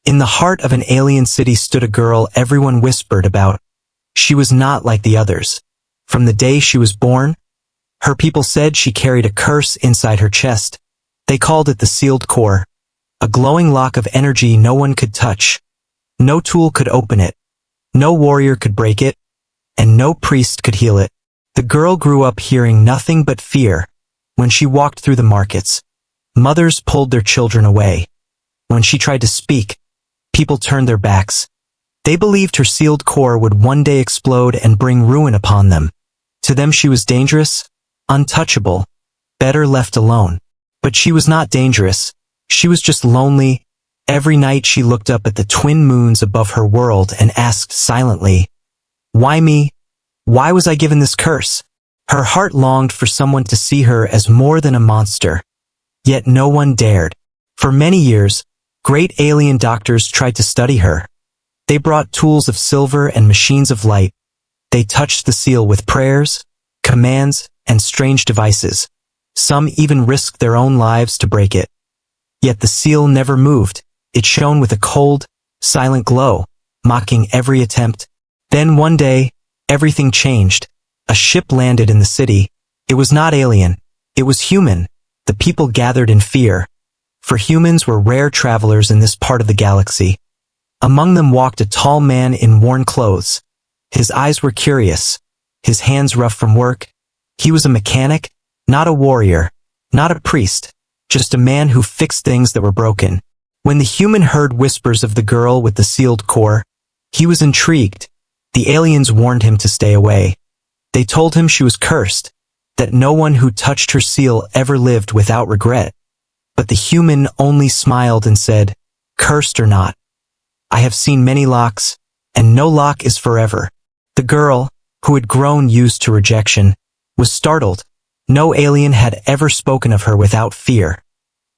In the heart of an alien city stood a girl everyone whispered about. She was not like the others. From the day she was born, her people said she carried a curse inside her chest. They called it the sealed core, a glowing lock of energy no one could touch. No tool could open it, no warrior could break it, and no priest could heal it. The girl grew up hearing nothing but fear. When she walked through the markets, mothers pulled their children away. When she tried to speak, people turned their backs. They believed her sealed core would one day explode and bring ruin upon them. To them she was dangerous, untouchable, better left alone. But she was not dangerous. She was just lonely. Every night she looked up at the twin moons above her world and asked silently, "Why me? Why was I given this curse?" Her heart longed for someone to see her as more than a monster. Yet no one dared. For many years, great alien doctors tried to study her. They brought tools of silver and machines of light. They touched the seal with prayers, commands, and strange devices. Some even risked their own lives to break it. Yet the seal never moved. It shone with a cold, silent glow, mocking every attempt. Then one day, everything changed. A ship landed in the city. It was not alien. It was human. The people gathered in fear. For humans were rare travelers in this part of the galaxy. Among them walked a tall man in worn clothes. His eyes were curious, his hands rough from work. He was a mechanic, not a warrior, not a priest, just a man who fixed things that were broken. When the human heard whispers of the girl with the sealed core, he was intrigued. The aliens warned him to stay away. They told him she was cursed, that no one who touched her seal ever lived without regret. But the human only smiled and said, "Cursed or not, I have seen many locks, and no lock is forever." The girl, who had grown used to rejection, was startled. No alien had ever spoken of her without fear.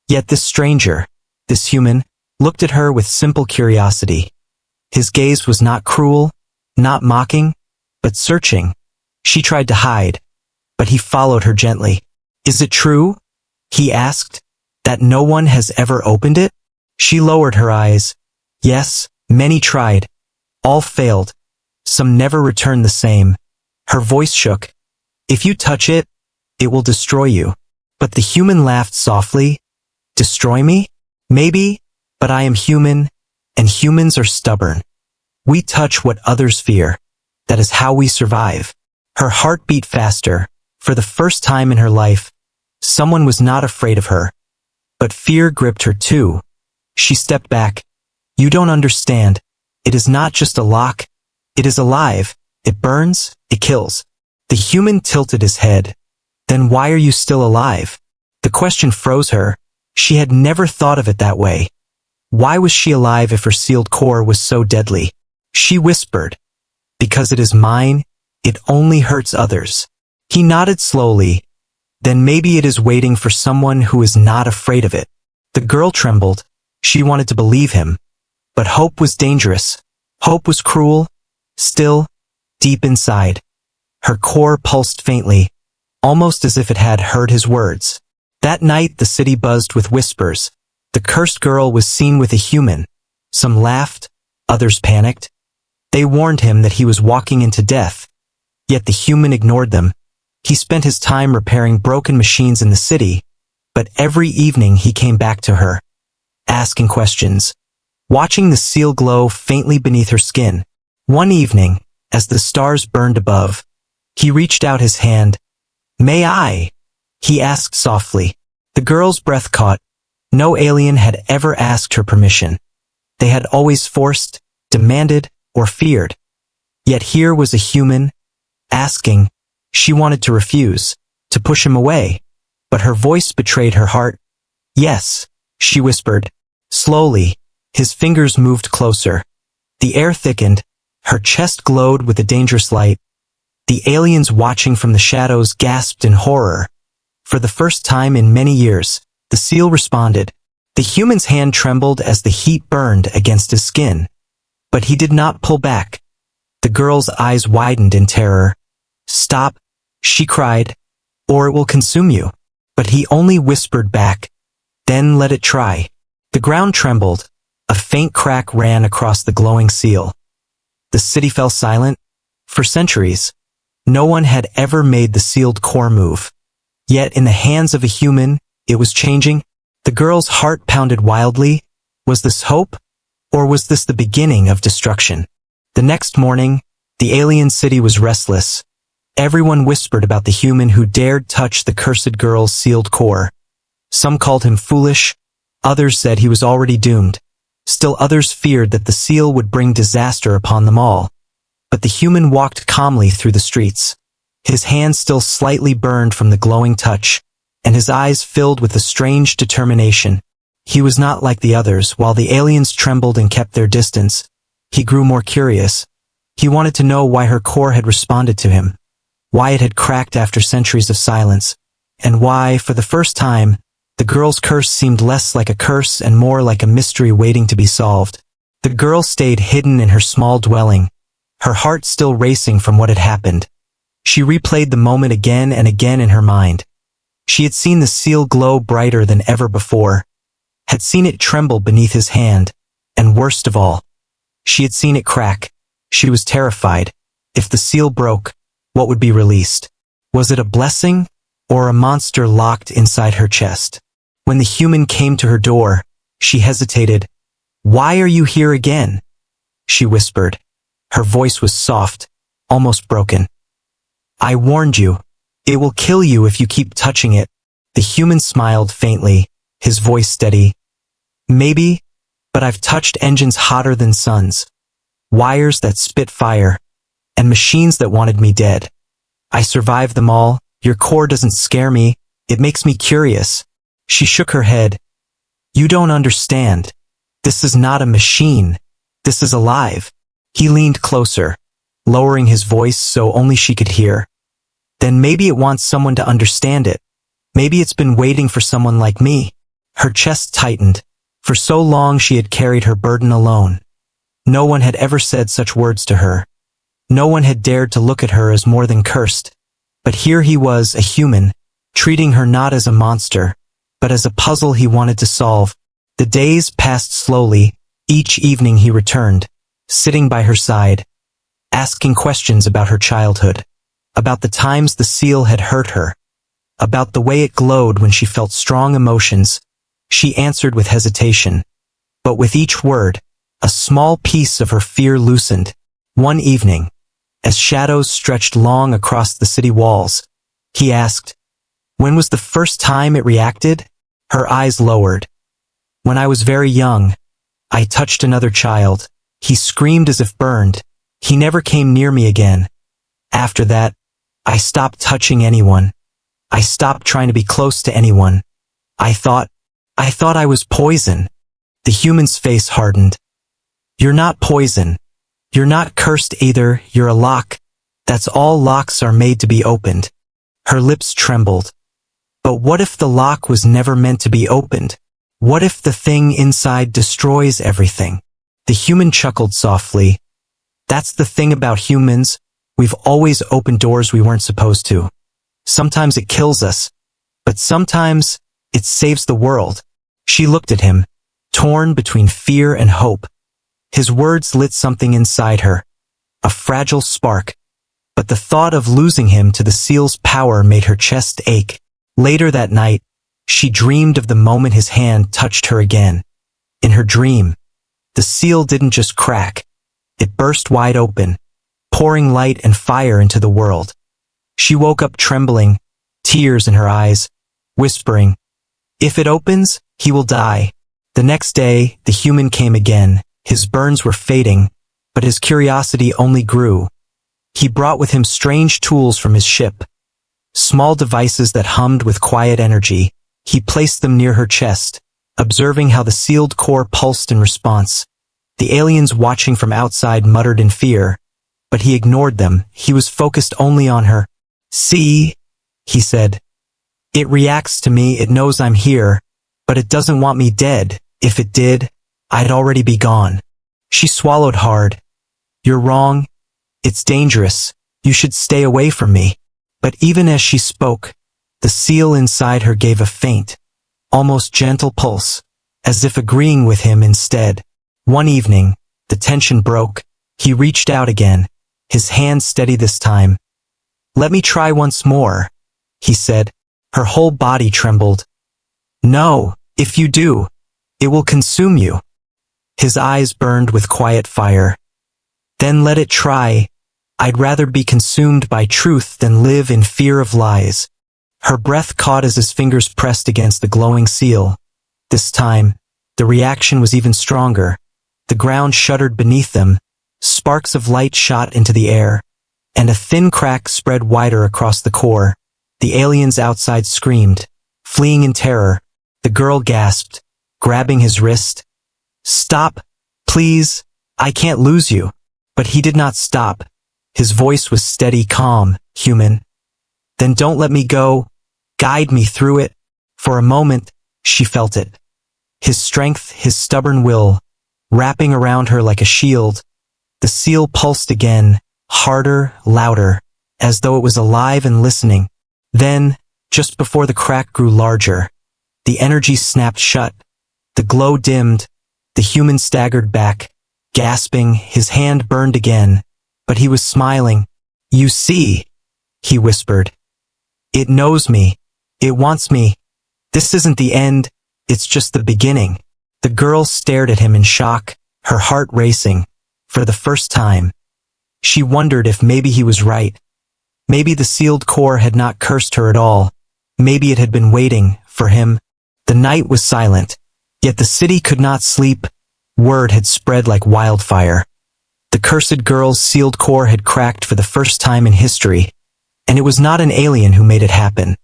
Yet this stranger, this human, looked at her with simple curiosity. His gaze was not cruel, not mocking, but searching. She tried to hide, but he followed her gently. "Is it true," he asked, "that no one has ever opened it?" She lowered her eyes. Yes, many tried. All failed. Some never returned the same. Her voice shook. "If you touch it, it will destroy you." But the human laughed softly. "Destroy me? Maybe, but I am human, and humans are stubborn. We touch what others fear. That is how we survive." Her heart beat faster. For the first time in her life, someone was not afraid of her. But fear gripped her too. She stepped back. "You don't understand. It is not just a lock. It is alive. It burns. It kills." The human tilted his head. "Then why are you still alive?" The question froze her. She had never thought of it that way. Why was she alive if her sealed core was so deadly? She whispered, "Because it is mine. It only hurts others." He nodded slowly. "Then maybe it is waiting for someone who is not afraid of it." The girl trembled. She wanted to believe him. But hope was dangerous. Hope was cruel. Still, deep inside, her core pulsed faintly, almost as if it had heard his words. That night the city buzzed with whispers. The cursed girl was seen with a human. Some laughed, others panicked. They warned him that he was walking into death. Yet the human ignored them. He spent his time repairing broken machines in the city, but every evening he came back to her, asking questions, watching the seal glow faintly beneath her skin. One evening, as the stars burned above, he reached out his hand. "May I?" he asked softly. The girl's breath caught. No alien had ever asked her permission. They had always forced, demanded, or feared. Yet here was a human, asking. She wanted to refuse, to push him away, but her voice betrayed her heart. "Yes," she whispered. Slowly, his fingers moved closer. The air thickened, her chest glowed with a dangerous light. The aliens watching from the shadows gasped in horror. For the first time in many years, the seal responded. The human's hand trembled as the heat burned against his skin. But he did not pull back. The girl's eyes widened in terror. "Stop," she cried, "or it will consume you." But he only whispered back, "Then let it try." The ground trembled. A faint crack ran across the glowing seal. The city fell silent. For centuries, no one had ever made the sealed core move. Yet in the hands of a human, it was changing. The girl's heart pounded wildly. Was this hope? Or was this the beginning of destruction? The next morning, the alien city was restless. Everyone whispered about the human who dared touch the cursed girl's sealed core. Some called him foolish. Others said he was already doomed. Still others feared that the seal would bring disaster upon them all. But the human walked calmly through the streets. His hands still slightly burned from the glowing touch, and his eyes filled with a strange determination. He was not like the others. While the aliens trembled and kept their distance, he grew more curious. He wanted to know why her core had responded to him, why it had cracked after centuries of silence, and why, for the first time, the girl's curse seemed less like a curse and more like a mystery waiting to be solved. The girl stayed hidden in her small dwelling, her heart still racing from what had happened. She replayed the moment again and again in her mind. She had seen the seal glow brighter than ever before, had seen it tremble beneath his hand, and worst of all, she had seen it crack. She was terrified. If the seal broke, what would be released? Was it a blessing, or a monster locked inside her chest? When the human came to her door, she hesitated. "Why are you here again?" she whispered. Her voice was soft, almost broken. "I warned you. It will kill you if you keep touching it." The human smiled faintly, his voice steady. "Maybe, but I've touched engines hotter than suns, wires that spit fire, and machines that wanted me dead. I survived them all. Your core doesn't scare me, it makes me curious." She shook her head. "You don't understand. This is not a machine. This is alive." He leaned closer, lowering his voice so only she could hear. "Then maybe it wants someone to understand it. Maybe it's been waiting for someone like me." Her chest tightened. For so long she had carried her burden alone. No one had ever said such words to her. No one had dared to look at her as more than cursed. But here he was, a human, treating her not as a monster, but as a puzzle he wanted to solve. The days passed slowly. Each evening he returned, sitting by her side, asking questions about her childhood, about the times the seal had hurt her, about the way it glowed when she felt strong emotions. She answered with hesitation, but with each word, a small piece of her fear loosened. One evening, as shadows stretched long across the city walls, he asked, "When was the first time it reacted?" Her eyes lowered. "When I was very young, I touched another child. He screamed as if burned. He never came near me again. After that, I stopped touching anyone. I stopped trying to be close to anyone. I thought I was poison." The human's face hardened. "You're not poison. You're not cursed either. You're a lock. That's all locks are made to be opened." Her lips trembled. But what if the lock was never meant to be opened? What if the thing inside destroys everything? The human chuckled softly. "That's the thing about humans. We've always opened doors we weren't supposed to. Sometimes it kills us, but sometimes it saves the world." She looked at him, torn between fear and hope. His words lit something inside her, a fragile spark, but the thought of losing him to the seal's power made her chest ache. Later that night, she dreamed of the moment his hand touched her again. In her dream, the seal didn't just crack, it burst wide open, pouring light and fire into the world. She woke up trembling, tears in her eyes, whispering, "If it opens, he will die." The next day, the human came again. His burns were fading, but his curiosity only grew. He brought with him strange tools from his ship, small devices that hummed with quiet energy. He placed them near her chest, observing how the sealed core pulsed in response. The aliens watching from outside muttered in fear, but he ignored them. He was focused only on her. "See," he said. "It reacts to me, it knows I'm here, but it doesn't want me dead. If it did, I'd already be gone." She swallowed hard. "You're wrong. It's dangerous. You should stay away from me." But even as she spoke, the seal inside her gave a faint, almost gentle pulse, as if agreeing with him instead. One evening, the tension broke. He reached out again, his hand steady this time. "Let me try once more," he said. Her whole body trembled. "No, if you do, it will consume you." His eyes burned with quiet fire. "Then let it try. I'd rather be consumed by truth than live in fear of lies." Her breath caught as his fingers pressed against the glowing seal. This time, the reaction was even stronger. The ground shuddered beneath them, sparks of light shot into the air, and a thin crack spread wider across the core. The aliens outside screamed, fleeing in terror. The girl gasped, grabbing his wrist. "Stop, please, I can't lose you." But he did not stop. His voice was steady, calm, human. "Then don't let me go. Guide me through it." For a moment, she felt it. His strength, his stubborn will, wrapping around her like a shield. The seal pulsed again, harder, louder, as though it was alive and listening. Then, just before the crack grew larger, the energy snapped shut. The glow dimmed. The human staggered back, gasping. His hand burned again, but he was smiling. "You see," he whispered. "It knows me. It wants me. This isn't the end, it's just the beginning." The girl stared at him in shock, her heart racing. For the first time, she wondered if maybe he was right. Maybe the sealed core had not cursed her at all. Maybe it had been waiting for him. The night was silent, yet the city could not sleep. Word had spread like wildfire. The cursed girl's sealed core had cracked for the first time in history. And it was not an alien who made it happen.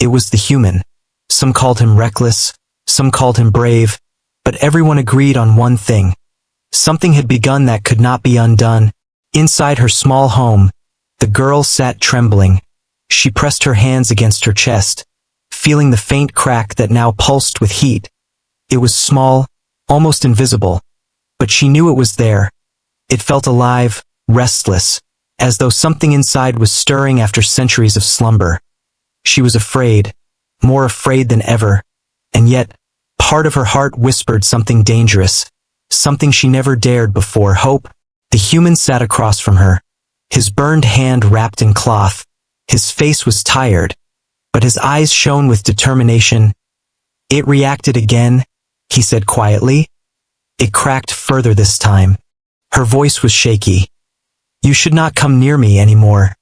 It was the human. Some called him reckless, some called him brave, but everyone agreed on one thing. Something had begun that could not be undone. Inside her small home, the girl sat trembling. She pressed her hands against her chest, feeling the faint crack that now pulsed with heat. It was small, almost invisible, but she knew it was there. It felt alive, restless, as though something inside was stirring after centuries of slumber. She was afraid, more afraid than ever, and yet, part of her heart whispered something dangerous, something she never dared before. Hope. The human sat across from her, his burned hand wrapped in cloth. His face was tired, but his eyes shone with determination. "It reacted again," he said quietly. It cracked further this time. Her voice was shaky. "You should not come near me anymore.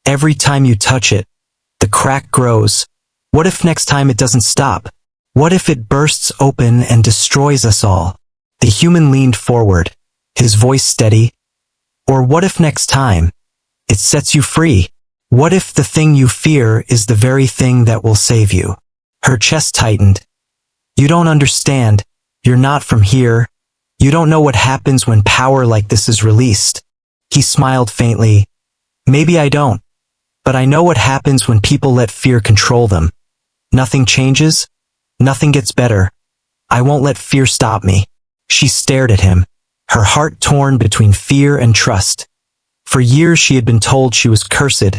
Every time you touch it, the crack grows. What if next time it doesn't stop? What if it bursts open and destroys us all?" The human leaned forward, his voice steady. "Or what if next time it sets you free? What if the thing you fear is the very thing that will save you?" Her chest tightened. "You don't understand. You're not from here. You don't know what happens when power like this is released." He smiled faintly. "Maybe I don't. But I know what happens when people let fear control them. Nothing changes. Nothing gets better. I won't let fear stop me." She stared at him, her heart torn between fear and trust. For years she had been told she was cursed,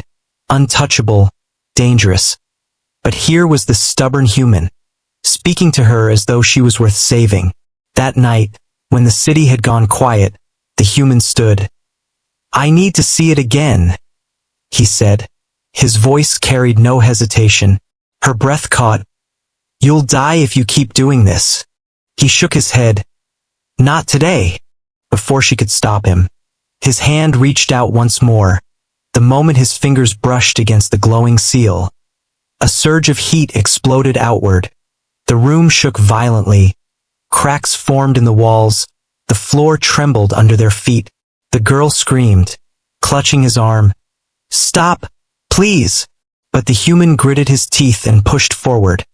untouchable, dangerous. But here was this stubborn human, speaking to her as though she was worth saving. That night, when the city had gone quiet, the human stood. "I need to see it again," he said. His voice carried no hesitation. Her breath caught. "You'll die if you keep doing this." He shook his head. "Not today." Before she could stop him, his hand reached out once more. The moment his fingers brushed against the glowing seal, a surge of heat exploded outward. The room shook violently. Cracks formed in the walls. The floor trembled under their feet. The girl screamed, clutching his arm. "Stop, please!" But the human gritted his teeth and pushed forward.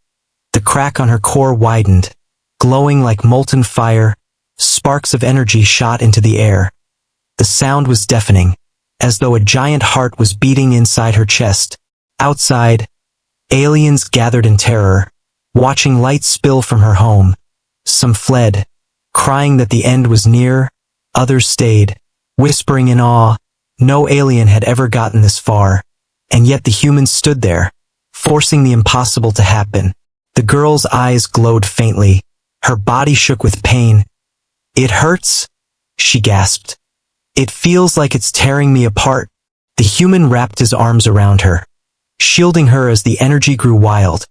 The crack on her core widened, glowing like molten fire. Sparks of energy shot into the air. The sound was deafening, as though a giant heart was beating inside her chest. Outside, aliens gathered in terror, watching light spill from her home. Some fled, crying that the end was near. Others stayed, whispering in awe. No alien had ever gotten this far, and yet the human stood there, forcing the impossible to happen. The girl's eyes glowed faintly. Her body shook with pain. It hurts, she gasped. It feels like it's tearing me apart. The human wrapped his arms around her, shielding her as the energy grew wild.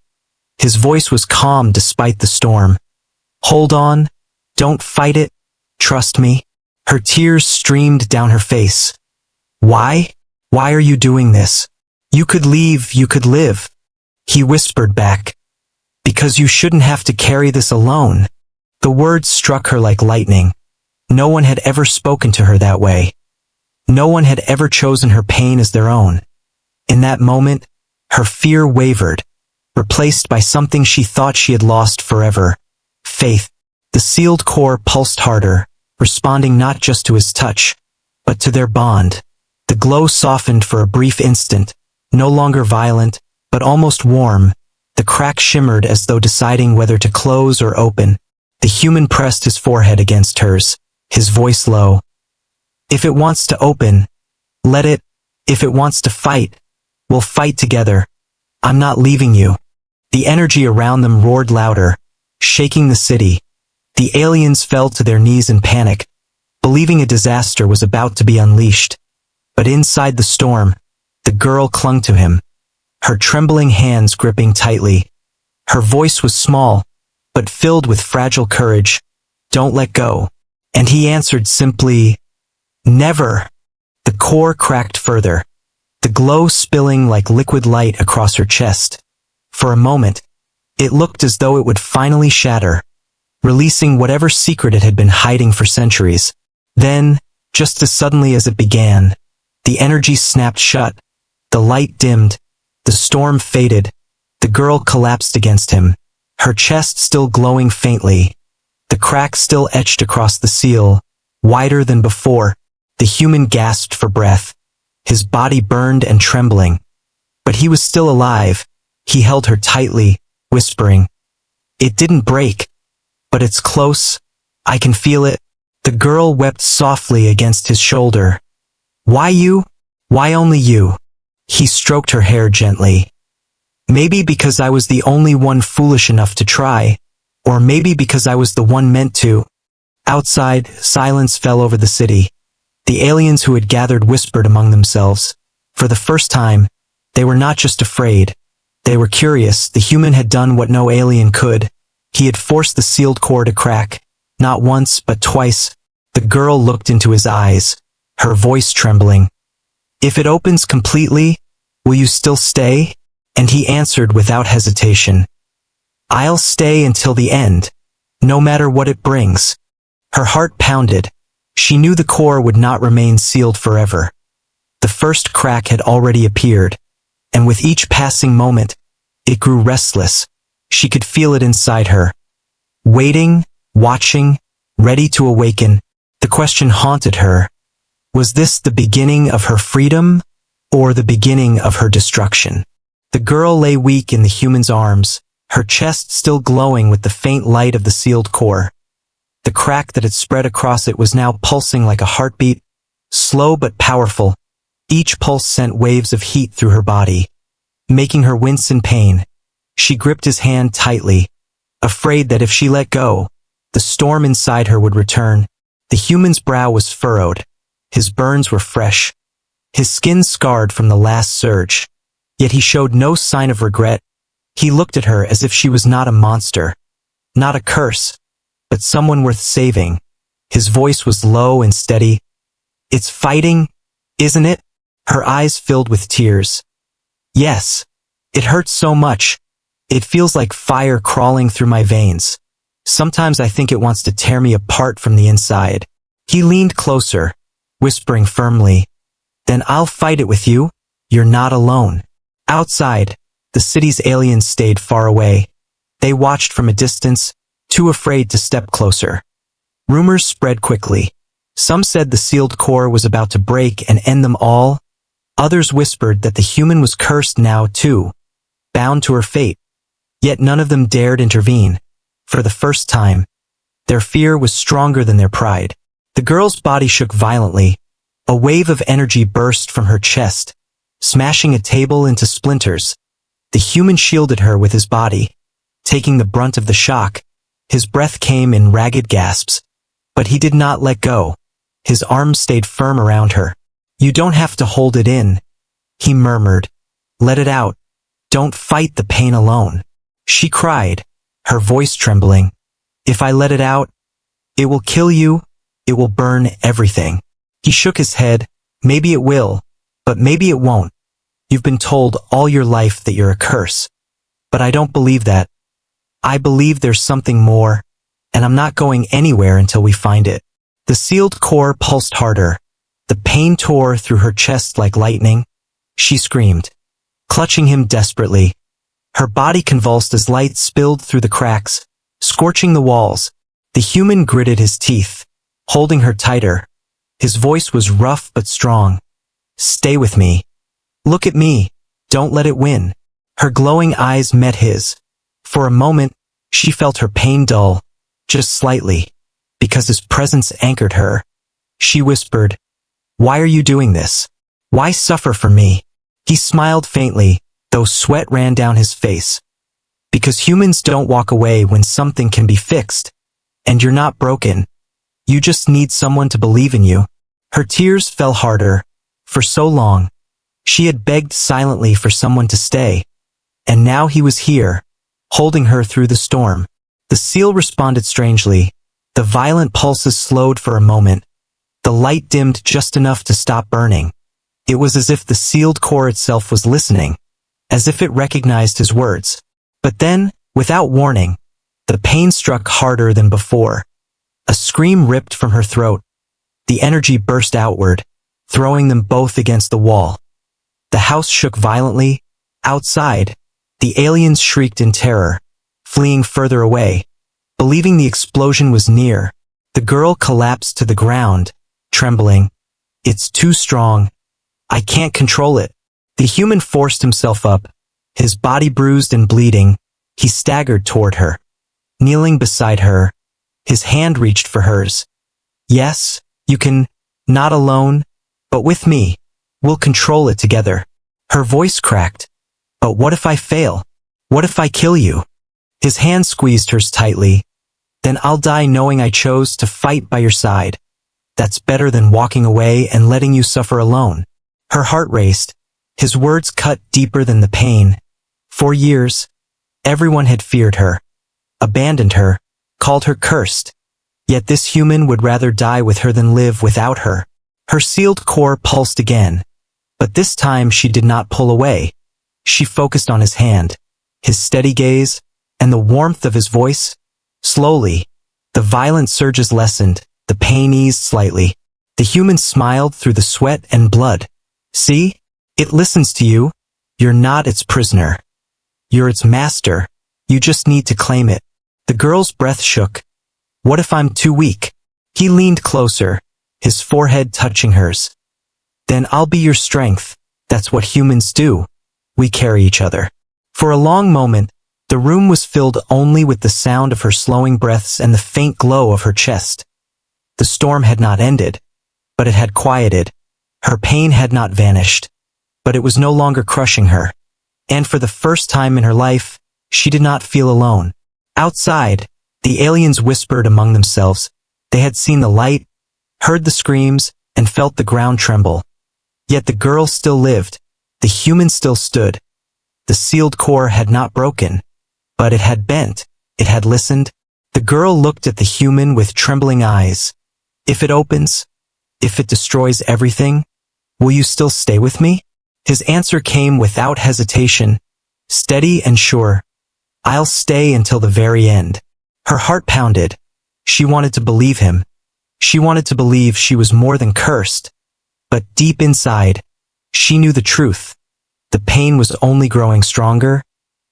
His voice was calm despite the storm. Hold on, don't fight it, trust me. Her tears streamed down her face. Why? Why are you doing this? You could leave, you could live. He whispered back. Because you shouldn't have to carry this alone. The words struck her like lightning. No one had ever spoken to her that way. No one had ever chosen her pain as their own. In that moment, her fear wavered, replaced by something she thought she had lost forever. Faith. The sealed core pulsed harder, responding not just to his touch, but to their bond. The glow softened for a brief instant, no longer violent, but almost warm. The crack shimmered as though deciding whether to close or open. The human pressed his forehead against hers, his voice low. If it wants to open, let it. If it wants to fight, we'll fight together. I'm not leaving you. The energy around them roared louder, shaking the city. The aliens fell to their knees in panic, believing a disaster was about to be unleashed. But inside the storm, the girl clung to him, her trembling hands gripping tightly. Her voice was small, but filled with fragile courage. Don't let go. And he answered simply, never. The core cracked further, the glow spilling like liquid light across her chest. For a moment, it looked as though it would finally shatter, releasing whatever secret it had been hiding for centuries. Then, just as suddenly as it began, the energy snapped shut, the light dimmed, the storm faded, the girl collapsed against him, her chest still glowing faintly, the crack still etched across the seal, wider than before. The human gasped for breath, his body burned and trembling. But he was still alive. He held her tightly, whispering, "It didn't break, but it's close. I can feel it." The girl wept softly against his shoulder. "Why you? Why only you?" He stroked her hair gently. "Maybe because I was the only one foolish enough to try, or maybe because I was the one meant to." Outside, silence fell over the city. The aliens who had gathered whispered among themselves. For the first time, they were not just afraid. They were curious. The human had done what no alien could. He had forced the sealed core to crack, not once but twice. The girl looked into his eyes, her voice trembling. "If it opens completely, will you still stay?" And he answered without hesitation, "I'll stay until the end, no matter what it brings." Her heart pounded. She knew the core would not remain sealed forever. The first crack had already appeared, and with each passing moment, it grew restless. She could feel it inside her. Waiting, watching, ready to awaken. The question haunted her. Was this the beginning of her freedom, or the beginning of her destruction? The girl lay weak in the human's arms, her chest still glowing with the faint light of the sealed core. The crack that had spread across it was now pulsing like a heartbeat, slow but powerful. Each pulse sent waves of heat through her body, making her wince in pain. She gripped his hand tightly, afraid that if she let go, the storm inside her would return. The human's brow was furrowed. His burns were fresh, his skin scarred from the last surge. Yet he showed no sign of regret. He looked at her as if she was not a monster, not a curse, but someone worth saving. His voice was low and steady. "It's fighting, isn't it?" Her eyes filled with tears. "Yes. It hurts so much. It feels like fire crawling through my veins. Sometimes I think it wants to tear me apart from the inside." He leaned closer, whispering firmly, "Then I'll fight it with you. You're not alone." Outside, the city's aliens stayed far away. They watched from a distance, too afraid to step closer. Rumors spread quickly. Some said the sealed core was about to break and end them all. Others whispered that the human was cursed now too, bound to her fate. Yet none of them dared intervene. For the first time, their fear was stronger than their pride. The girl's body shook violently. A wave of energy burst from her chest, smashing a table into splinters. The human shielded her with his body, taking the brunt of the shock. His breath came in ragged gasps, But he did not let go. His arms stayed firm around her. "You don't have to hold it in," he murmured. "Let it out. Don't fight the pain alone." She cried, her voice trembling. "If I let it out, it will kill you. It will burn everything." He shook his head. "Maybe it will, but maybe it won't. You've been told all your life that you're a curse. But I don't believe that. I believe there's something more, and I'm not going anywhere until we find it." The sealed core pulsed harder. The pain tore through her chest like lightning. She screamed, clutching him desperately. Her body convulsed as light spilled through the cracks, scorching the walls. The human gritted his teeth, holding her tighter. His voice was rough but strong. "Stay with me. Look at me. Don't let it win." Her glowing eyes met his. For a moment, she felt her pain dull, just slightly, because his presence anchored her. She whispered, "Why are you doing this? Why suffer for me?" He smiled faintly, though sweat ran down his face. "Because humans don't walk away when something can be fixed. And you're not broken. You just need someone to believe in you." Her tears fell harder. For so long, she had begged silently for someone to stay. And now he was here, holding her through the storm. The seal responded strangely. The violent pulses slowed for a moment. The light dimmed just enough to stop burning. It was as if the sealed core itself was listening, as if it recognized his words. But then, without warning, the pain struck harder than before. A scream ripped from her throat. The energy burst outward, throwing them both against the wall. The house shook violently. Outside, the aliens shrieked in terror, fleeing further away. Believing the explosion was near, the girl collapsed to the ground, trembling. "It's too strong. I can't control it." The human forced himself up, his body bruised and bleeding. He staggered toward her. Kneeling beside her, his hand reached for hers. "Yes, you can, not alone, but with me. We'll control it together." Her voice cracked. "But what if I fail? What if I kill you?" His hand squeezed hers tightly. "Then I'll die knowing I chose to fight by your side. That's better than walking away and letting you suffer alone." Her heart raced. His words cut deeper than the pain. For years, everyone had feared her, abandoned her, called her cursed. Yet this human would rather die with her than live without her. Her sealed core pulsed again. But this time she did not pull away. She focused on his hand, his steady gaze, and the warmth of his voice. Slowly, the violent surges lessened, the pain eased slightly. The human smiled through the sweat and blood. "See? It listens to you. You're not its prisoner. You're its master. You just need to claim it." The girl's breath shook. "What if I'm too weak?" He leaned closer, his forehead touching hers. "Then I'll be your strength. That's what humans do. We carry each other." For a long moment, the room was filled only with the sound of her slowing breaths and the faint glow of her chest. The storm had not ended, but it had quieted. Her pain had not vanished, but it was no longer crushing her. And for the first time in her life, she did not feel alone. Outside, the aliens whispered among themselves. They had seen the light, heard the screams, and felt the ground tremble. Yet the girl still lived. The human still stood. The sealed core had not broken, but it had bent. It had listened. The girl looked at the human with trembling eyes. "If it opens, if it destroys everything, will you still stay with me?" His answer came without hesitation, steady and sure. "I'll stay until the very end." Her heart pounded. She wanted to believe him. She wanted to believe she was more than cursed. But deep inside, she knew the truth. The pain was only growing stronger,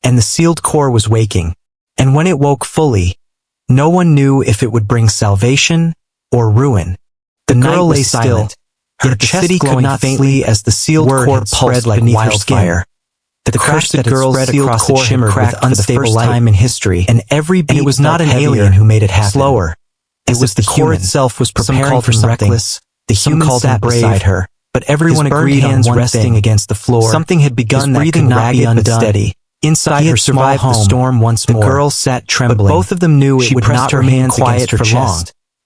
and the sealed core was waking. And when it woke fully, no one knew if it would bring salvation or ruin. The girl lay silent, her chest glowing faintly as the sealed core pulsed like wildfire. The cursed girl's sealed core shimmered with unstable time in history, and every beat, and it was not an alien who made it happen. Slower. It was the core itself was preparing for something. The human sat beside her, but everyone agreed on one thing against the floor. Something had begun that could not be undone. Inside her small home, the storm once more. The girl sat trembling, but both of them knew it would not remain quiet for long.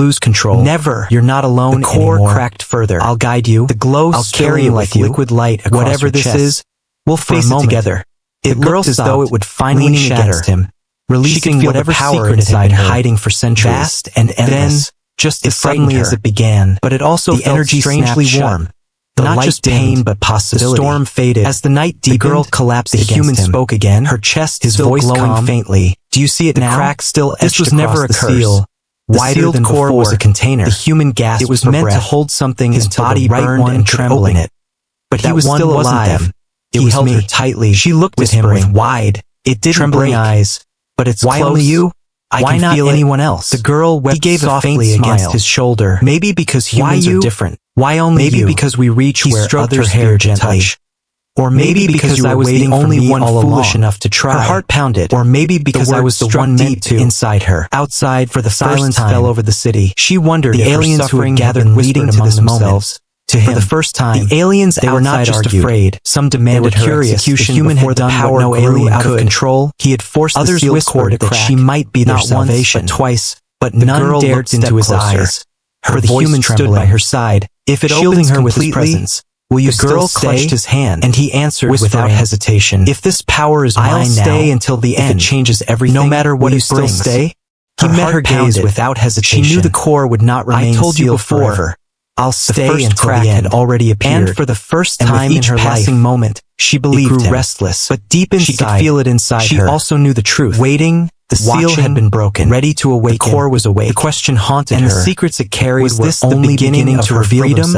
lose control. Never. You're not alone The core anymore. Cracked further. I'll guide you. The glow I'll carry spilling it like with you. liquid light across Whatever your this chest. is, we'll For a face it moment, together. It The girl looked as though stopped, it would finally leaning shatter. against him, She releasing could feel whatever the power secret inside had been her, hiding for centuries. vast and endless. Then, just It as frightened suddenly as her. it began, But it also the felt energy strangely snapped warm. shut. The Not light just dimmed, pain, but possibility. The storm faded. As the night The deepened, girl collapsed the against human him. spoke again, Her chest his still voice glowing calm. faintly. Do you see it The now? crack still This etched was never across a the curse. seal. The Wider sealed than core was before. a container. The human gasped It was for meant breath. to hold something His until body the right burned one and could trembling. open it. But he That was one still wasn't alive. them. He held her tightly. She looked at him with wide, trembling eyes. But it's Why close. only you? Why not anyone else? The girl wept softly against his shoulder. Maybe because humans are different. Why only you? Maybe because we reach where others fear to touch. Or maybe because I was the only one foolish enough to try. Her heart pounded. Or maybe because I was the one meant to. Inside her. Outside, for the silence fell over the city. She wondered the aliens who had gathered leading to this moment. To him, for the first time, the aliens they were not just afraid. Some demanded her execution. The human had done what no alien out of control. He had forced the sealed cord that she might be their salvation. Not once, but twice. But none dared into his eyes. For the human stood by her side. If it shielding her with his presence. Will you still stay? The girl clutched his hand, and he answered without hesitation. If this power is mine now, I'll stay until the end. If it changes everything, no matter what it brings. Still stay? He met her gaze without hesitation. She knew the core would not remain sealed forever. I'll stay until the end had already appeared. And for the first time in her passing moment, she believed him. Restless, but deep inside, she could feel it inside her. She also knew the truth. Waiting, the seal had been broken, ready to awaken. The core was awake. The question haunted her. And the secrets it carried was this the beginning of her freedom,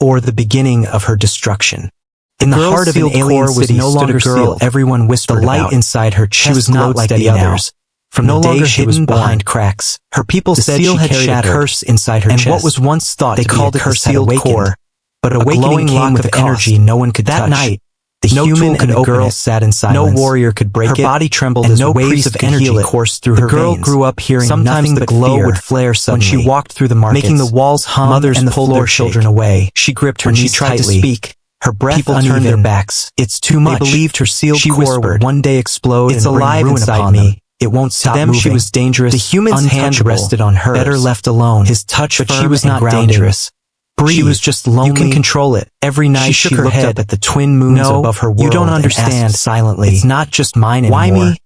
or the beginning of her destruction? In the heart of an alien city no longer girl, everyone whispered the light inside her chest. She was not like the others. From no longer hidden behind cracks, her people said she carried a curse inside her chest. And what was once thought to be a curse had awakened. But awakening came with energy no one could touch. That night, the human and the girl sat in silence. No warrior could break it. Her body trembled as waves of energy coursed through her veins. The girl grew up hearing nothing but glow would flare suddenly. When she walked through the markets, making the walls hum, mothers and pulled their children away. She gripped her knees tightly. When she tried to speak, her breath turned their backs. It's too much. They believed her sealed core would one day explode. It's alive inside me. It won't stop moving. To them she was dangerous. The human's hand rested on hers. Better left alone. His touch but she was not dangerous. Breathe. She was just lonely. You can control it. Every night she looked up at the twin moons above her world. You don't understand. Silently. It's not just mine anymore. Why me?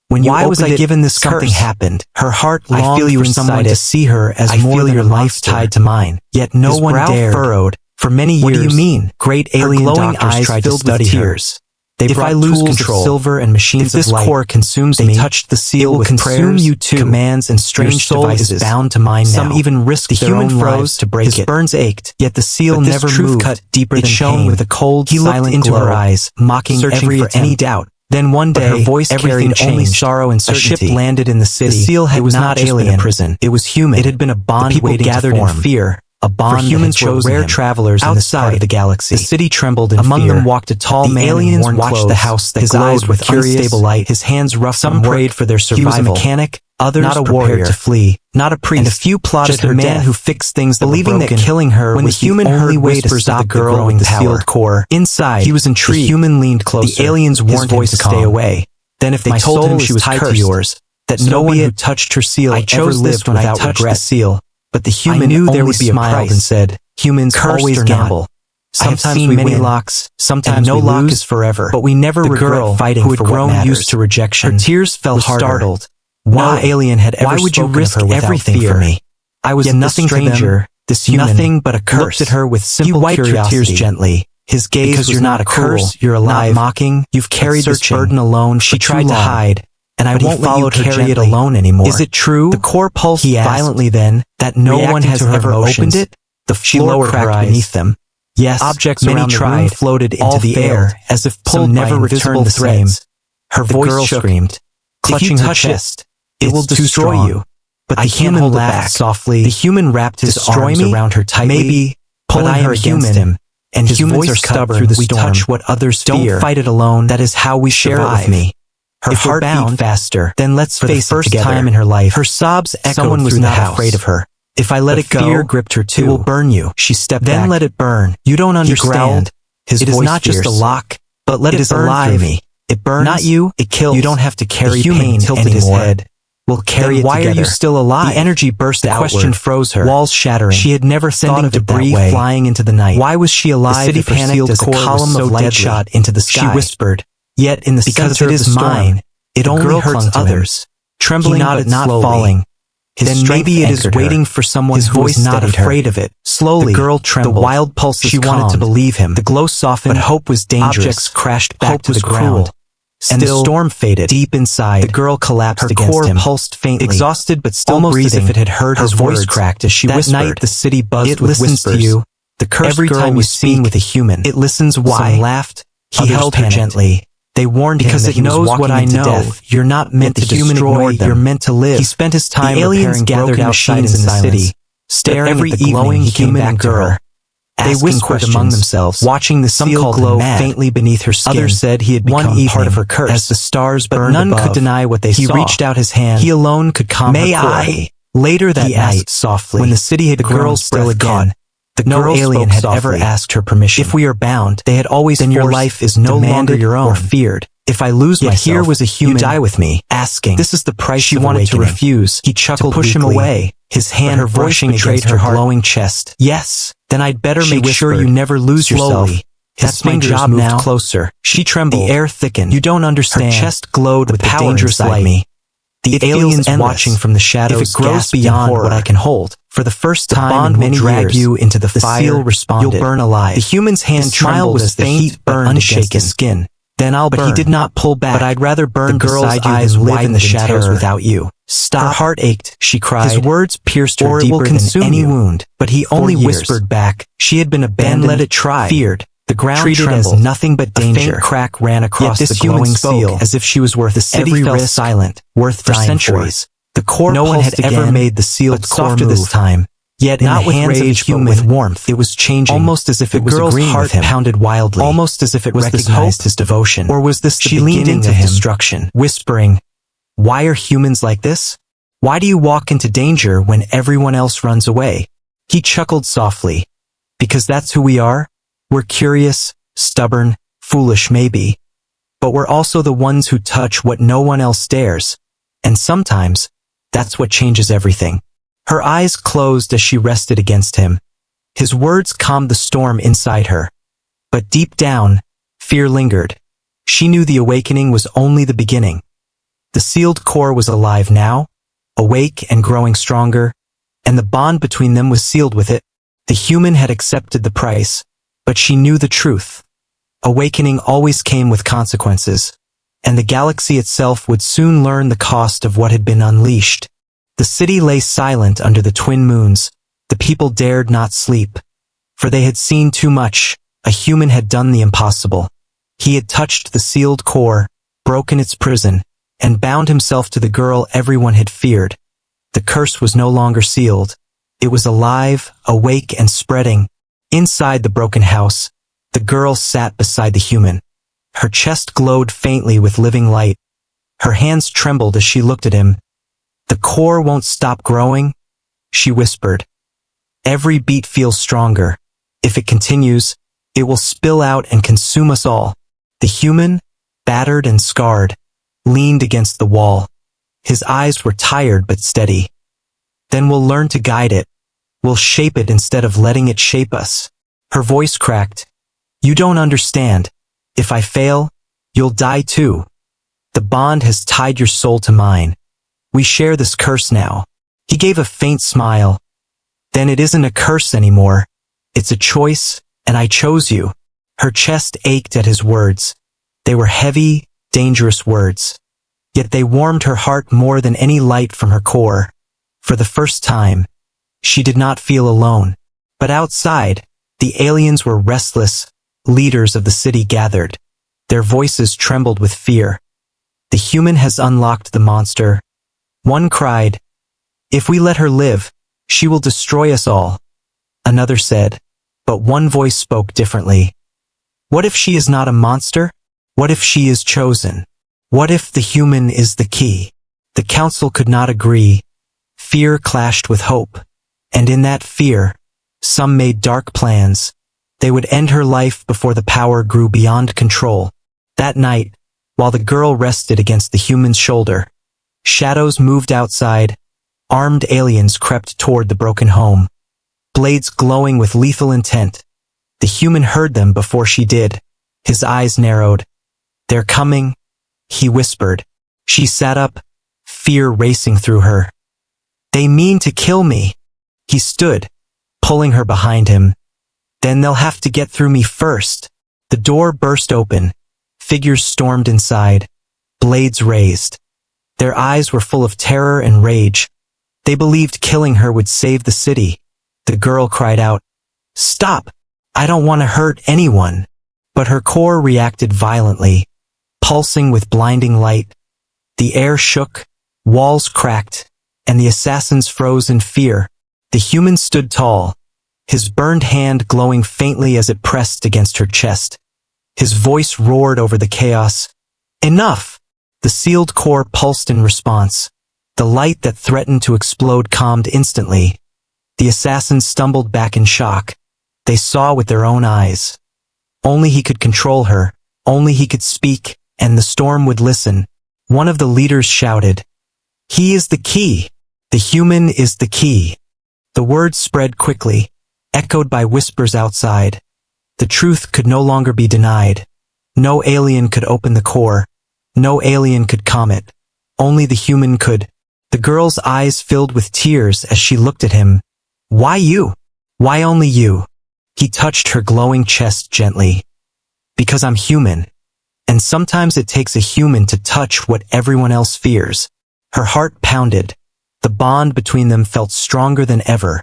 When you was I given this curse? Something happened. Her heart longed I feel you for someone to see her as more than your life tied to mine. Yet no one dared. Furrowed. For many years. What do you mean? Great alien glowing eyes tried to study tears. If I lose control, silver and machines of light, core consumes me, touched the seal with prayers, you too, commands and strange devices bound to mine now. Some even risked their own lives to break it. His burns ached, yet the seal never moved. Cut deeper than shone with a cold, silent into her eyes, mocking searching for any doubt. Then one day, her voice carried only sorrow and certainty. A ship landed in the city. The seal had not alien prison. It was human. It had been a bond waiting to form. Gathered in fear. A bond for humans were rare travelers in this part of the galaxy. The city trembled in fear. Among them walked a tall man in worn clothes. The aliens watched the house that glowed with unstable light. His hands rough. Some prayed for their survival. He was a mechanic. Others not a warrior to flee. Not a priest. And a few plotted her man who fixed things that believing that killing her when the human heard way to stop the girl with the sealed core. Inside, he was intrigued. The human leaned closer. The aliens warned him to stay away. Then if they told him she was tied to yours, that no one who touched her seal ever lived without regret. Seal. But the human knew there would be a price and said, humans always gamble. Sometimes we many locks, sometimes no lock is forever. But we never regret fighting who had grown used to rejection. Her tears fell harder. Startled. Why alien had ever would you risk everything for me? I was nothing stranger. This human, nothing but a curse. Looked at her with simple curiosity. He wiped her tears gently. His gaze because you're not a curse, you're alive. Not mocking. You've carried this burden alone. She tried to hide. And I won't let you carry it alone anymore. Is it true? The core pulsed violently then, that no one has ever opened it? The floor cracked beneath them. Yes, objects around the room floated into the air, as if pulled by invisible threads. Her voice screamed, clutching her chest. It will destroy you. But the human laughed softly. The human wrapped his arms around her tightly, maybe pulling her against him. And humans are stubborn through the storm. We touch what others fear. Don't fight it alone. That is how we share it with me. Her heart beat faster. Then let's face it together. For the first time in her life, her sobs echoed someone was not afraid of her. If I let it go, fear gripped her too. It will burn you. She stepped back. Then let it burn. You don't understand. His voice is not just a lock, but let it burn through me. It burns. Not you. It kills. You don't have to carry pain tilted his head. We'll carry it together. Why are you still alive? The energy burst outward. The question froze her. Walls shattering. She had never thought of debris flying into the night. Why was she alive? The city panicked as a column of light shot into the sky. She whispered. Yet in the center of the storm, it only hurts others. Trembling but not falling. Then maybe it is waiting for someone who is not afraid of it. Slowly, the girl trembled. The wild pulses she wanted to believe him. The glow softened, but hope was dangerous. Objects crashed back to the ground. And the storm faded. Deep inside, the girl collapsed against him. Her core pulsed faintly, exhausted but still breathing. As if it had heard his voice cracked as she whispered. That night, the city buzzed with whispers. To you. The curse every girl time was speaking with a human. It listens why. Some laughed. He Others held her panicked. gently. They warned Because him it that he was knows walking what I into know. death. You're not meant to Yet the human destroy ignored them. You're meant to live. He spent his time the aliens repairing gathered broken outside machines in the silence, city, staring every at the glowing evening he came human back and to girl. her, They asking whispered questions, among themselves, watching the Some seal called him glow mad. faintly beneath her skin. Others said he had One become evening, part of her curse. as the stars But burned none above, could deny what they he saw. reached out his hand. He alone could calm May her core. I? Later that He night, asked softly, when the city had the grown girl's still breath again, caught. no girl alien spoke had ever softly. asked her permission. If we are bound, They had always then your forced, life is no longer demanded, your own. or feared. If I lose Yet myself, here was a human, you die with me. asking. This is the price She of wanted to awakening. refuse. He chuckled to push him weakly, away, his hand but her voice brushing betrayed against her her heart. glowing chest. Yes, Then I'd better she make sure whispered, you never lose slowly. yourself. That's His my fingers job moved now. closer. She trembled. The air thickened. You don't understand. Her chest glowed with the power dangerous inside light. me. The It feels aliens endless. watching from the shadows If it grows gasped in beyond horror. what I can hold, For the first the time bond in will many drag years, you into the the fire. seal responded. You'll burn alive. The human's hand His smile trembled was as the faint heat but burned against unshaken. his skin. Then I'll But burn. he did not pull back. But I'd rather burn The girl's beside you eyes than live in widened the in shadows terror. without you. Stop. Her heart ached. She cried. His words pierced her or it will deeper consume than any you. wound. But he For only years. whispered back. She had been abandoned, let it try. feared. The ground Treated trembled. as nothing but danger. A faint crack ran Yet across this the human glowing spoke seal, as if she was worth the city every fell risk, silent, worth for dying centuries. The core No one pulsed had again, ever made the but sealed core softer move. this time. Yet Not in the with hands rage, of the but human, with warmth. it was changing. Almost as if the it was girl's agreeing heart with him. pounded wildly. Almost as if it was this recognized hope? his devotion. Or was this the She leaned beginning into of him, destruction, whispering, "Why are humans like this? Why do you walk into danger when everyone else runs away?" He chuckled softly. "Because that's who we are. We're curious, stubborn, foolish maybe. But we're also the ones who touch what no one else dares. And sometimes, that's what changes everything." Her eyes closed as she rested against him. His words calmed the storm inside her. But deep down, fear lingered. She knew the awakening was only the beginning. The sealed core was alive now, awake and growing stronger, and the bond between them was sealed with it. The human had accepted the price, but she knew the truth. Awakening always came with consequences, and the galaxy itself would soon learn the cost of what had been unleashed. The city lay silent under the twin moons. The people dared not sleep, for they had seen too much. A human had done the impossible. He had touched the sealed core, broken its prison, and bound himself to the girl everyone had feared. The curse was no longer sealed. It was alive, awake, and spreading. Inside the broken house, the girl sat beside the human. Her chest glowed faintly with living light. Her hands trembled as she looked at him. "The core won't stop growing," she whispered. "Every beat feels stronger. If it continues, it will spill out and consume us all." The human, battered and scarred, leaned against the wall. His eyes were tired but steady. "Then we'll learn to guide it. We'll shape it instead of letting it shape us." Her voice cracked. "You don't understand. If I fail, you'll die too. The bond has tied your soul to mine. We share this curse now." He gave a faint smile. "Then it isn't a curse anymore. It's a choice, and I chose you." Her chest ached at his words. They were heavy, dangerous words. Yet they warmed her heart more than any light from her core. For the first time, she did not feel alone. But outside, the aliens were restless. Leaders of the city gathered. Their voices trembled with fear. "The human has unlocked the monster." One cried, "If we let her live, she will destroy us all." Another said, but one voice spoke differently. "What if she is not a monster? What if she is chosen? What if the human is the key?" The council could not agree. Fear clashed with hope. And in that fear, some made dark plans. They would end her life before the power grew beyond control. That night, while the girl rested against the human's shoulder, shadows moved outside. Armed aliens crept toward the broken home, blades glowing with lethal intent. The human heard them before she did. His eyes narrowed. "They're coming," he whispered. She sat up, fear racing through her. "They mean to kill me." He stood, pulling her behind him. "Then they'll have to get through me first." The door burst open. Figures stormed inside, blades raised. Their eyes were full of terror and rage. They believed killing her would save the city. The girl cried out, "Stop! I don't want to hurt anyone." But her core reacted violently, pulsing with blinding light. The air shook, walls cracked, and the assassins froze in fear. The human stood tall, his burned hand glowing faintly as it pressed against her chest. His voice roared over the chaos. Enough! The sealed core pulsed in response. The light that threatened to explode calmed instantly. The assassins stumbled back in shock. They saw with their own eyes. Only he could control her, only he could speak, and the storm would listen. One of the leaders shouted, "He is the key! The human is the key!" The words spread quickly, echoed by whispers outside. The truth could no longer be denied. No alien could open the core. No alien could calm it. Only the human could. The girl's eyes filled with tears as she looked at him. "Why you? Why only you?" He touched her glowing chest gently. "Because I'm human. And sometimes it takes a human to touch what everyone else fears." Her heart pounded. The bond between them felt stronger than ever.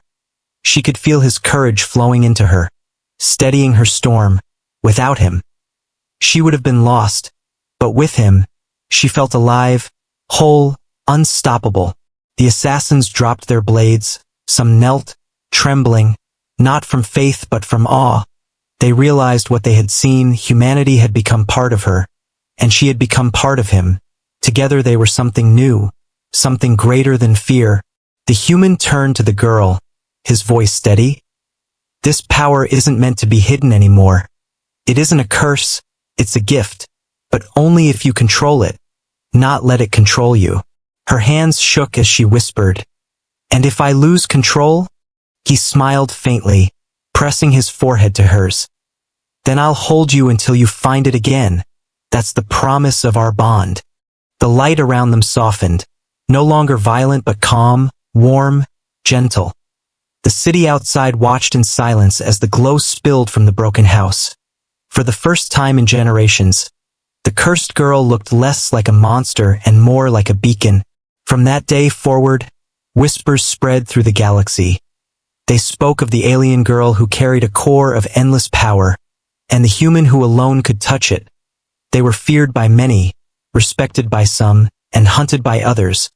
She could feel his courage flowing into her, steadying her storm. Without him, she would have been lost. But with him, she felt alive, whole, unstoppable. The assassins dropped their blades. Some knelt, trembling, not from faith but from awe. They realized what they had seen. Humanity had become part of her, and she had become part of him. Together they were something new, something greater than fear. The human turned to the girl, his voice steady. "This power isn't meant to be hidden anymore. It isn't a curse, it's a gift, but only if you control it, not let it control you." Her hands shook as she whispered, "And if I lose control?" He smiled faintly, pressing his forehead to hers. "Then I'll hold you until you find it again. That's the promise of our bond." The light around them softened, no longer violent but calm, warm, gentle. The city outside watched in silence as the glow spilled from the broken house. For the first time in generations, the cursed girl looked less like a monster and more like a beacon. From that day forward, whispers spread through the galaxy. They spoke of the alien girl who carried a core of endless power, and the human who alone could touch it. They were feared by many, respected by some, and hunted by others,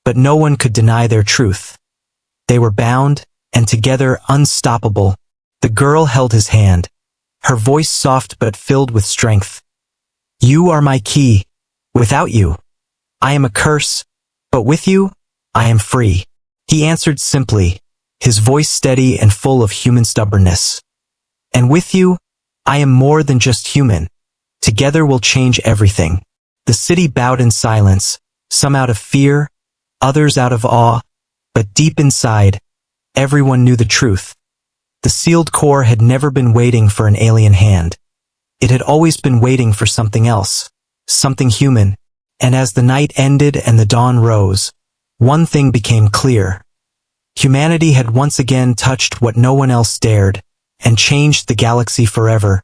but no one could deny their truth. They were bound, and together unstoppable. The girl held his hand, her voice soft but filled with strength. "You are my key. Without you, I am a curse, but with you, I am free." He answered simply, his voice steady and full of human stubbornness. "And with you, I am more than just human. Together we'll change everything." The city bowed in silence, some out of fear, others out of awe, but deep inside, everyone knew the truth. The sealed core had never been waiting for an alien hand. It had always been waiting for something else, something human. And as the night ended and the dawn rose, one thing became clear. Humanity had once again touched what no one else dared, and changed the galaxy forever.